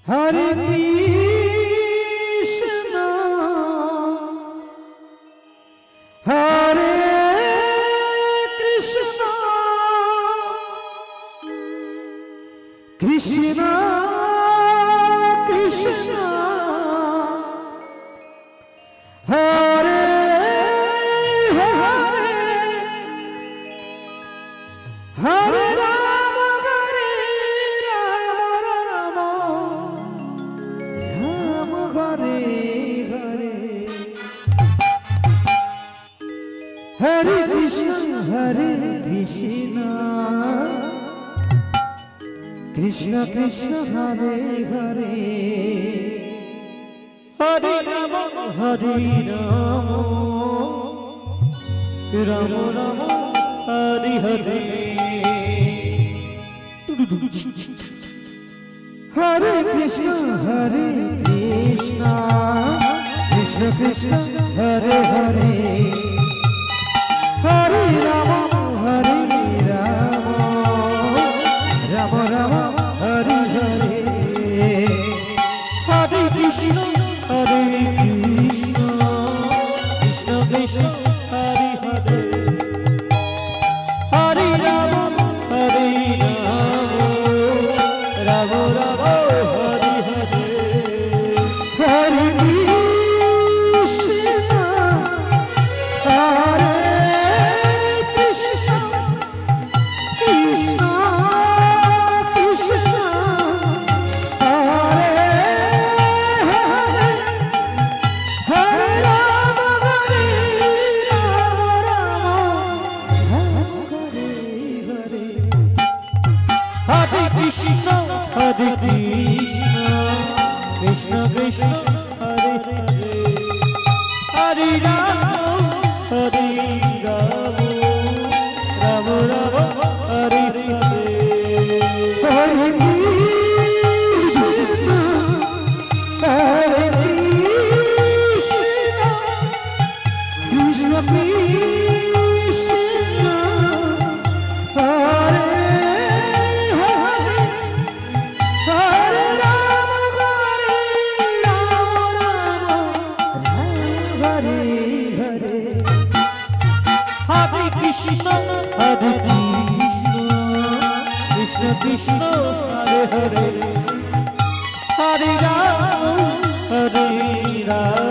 Hare Krishna, Hare Krishna, Krishna Krishna, Hare Hare, Hare Rama, Hare Rama, Rama Rama, Hare Hare, Hare Krishna, Hare Krishna, Krishna Krishna, Hare Hare, Hare Rama, Hare Rama, Rama Rama, Hare Hare, Hare Krishna, Hare Krishna, Krishna Krishna, Hare Hare, Hare Rama, Hare Rama, Rama Rama, Hare Hare, Hare Krishna, Hare Krishna, Krishna Krishna, Hare Hare, Hare Rama, Hare Rama, Rama Rama, Hare Hare, Hare Krishna, Hare Krishna, Krishna Krishna, Hare Hare, Hare Rama, Hare Rama, Rama Hare Hare, Hare Krishna, Hare Krishna, Krishna Krishna, Hare Hare, Hare Rama, Hare Rama, Rama Rama, Hare Hare, Hare Krishna, Hare Krishna, Krishna Krishna, Hare Hare, Hare Rama, Hare Rama, Rama Hare Hare, Hare Krishna, Hare Krishna, Krishna Krishna, Hare Hare, Hare Rama, Hare Rama,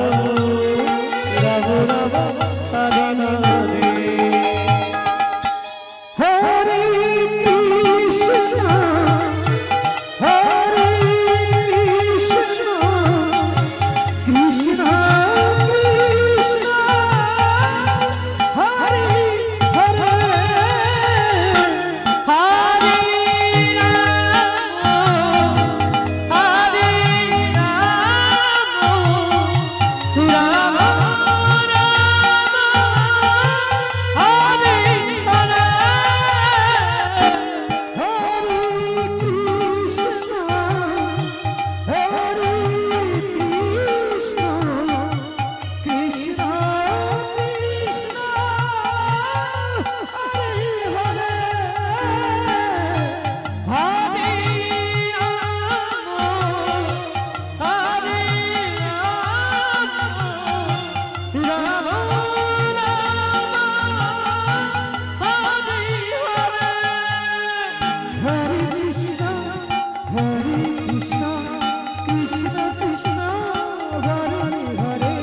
Rama Rama, Hare Hare, Hare Krishna, Hare Krishna, Krishna Krishna, Hare Hare, Hare Rama, Hare Rama, Rama Hare Krishna, Hare Krishna, Krishna Krishna, Hare Hare,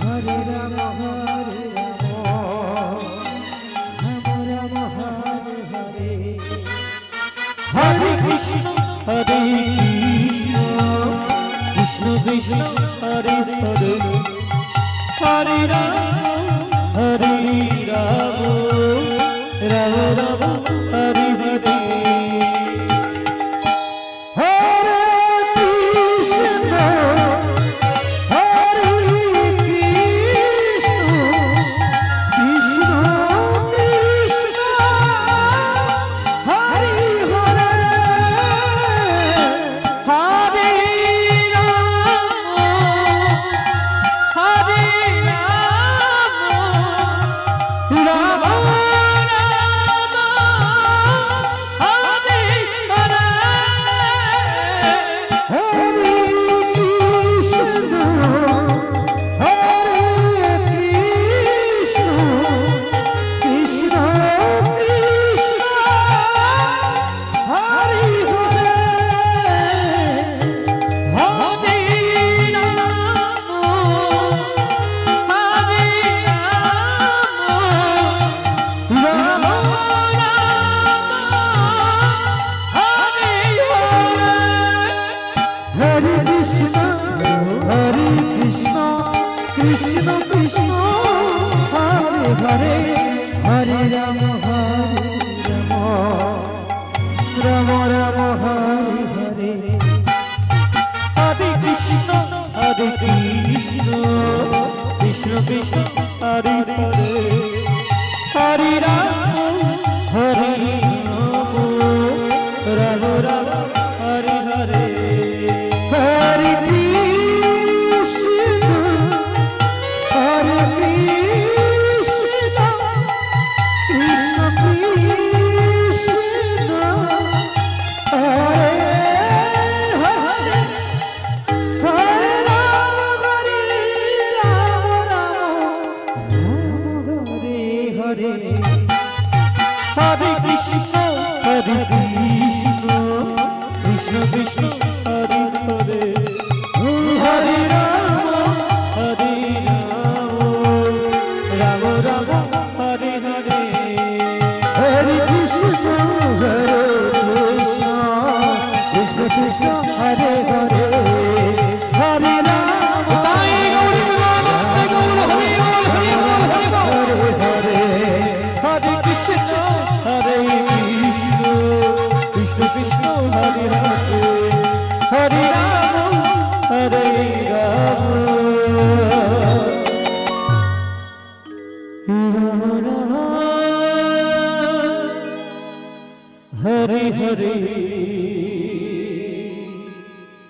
Hare Rama, Hare Rama, Rama Rama, Hare Hare, Hare Krishna, Hare Krishna, Krishna Krishna, Hare Hare, Hare Rama, Hare Rama, Hare Hare Ram Ram Ram Hare Hare Hare Krishna Krishna Krishna Hare Hare Hare Ram Ram Ram Hare Hare Hare Krishna Hare Krishna Krishna Krishna Hare Hare Hare Ram Ram Hare Hare Hare Krishna Krishna Krishna Hare Hare Hare Ram Ram Ram Hare Hare Hare Krishna Krishna Krishna Hare Hare Hare Ram Hare Hare Hare Krishna Krishna Krishna Hare Hare Hare Ram Ram Hare Hare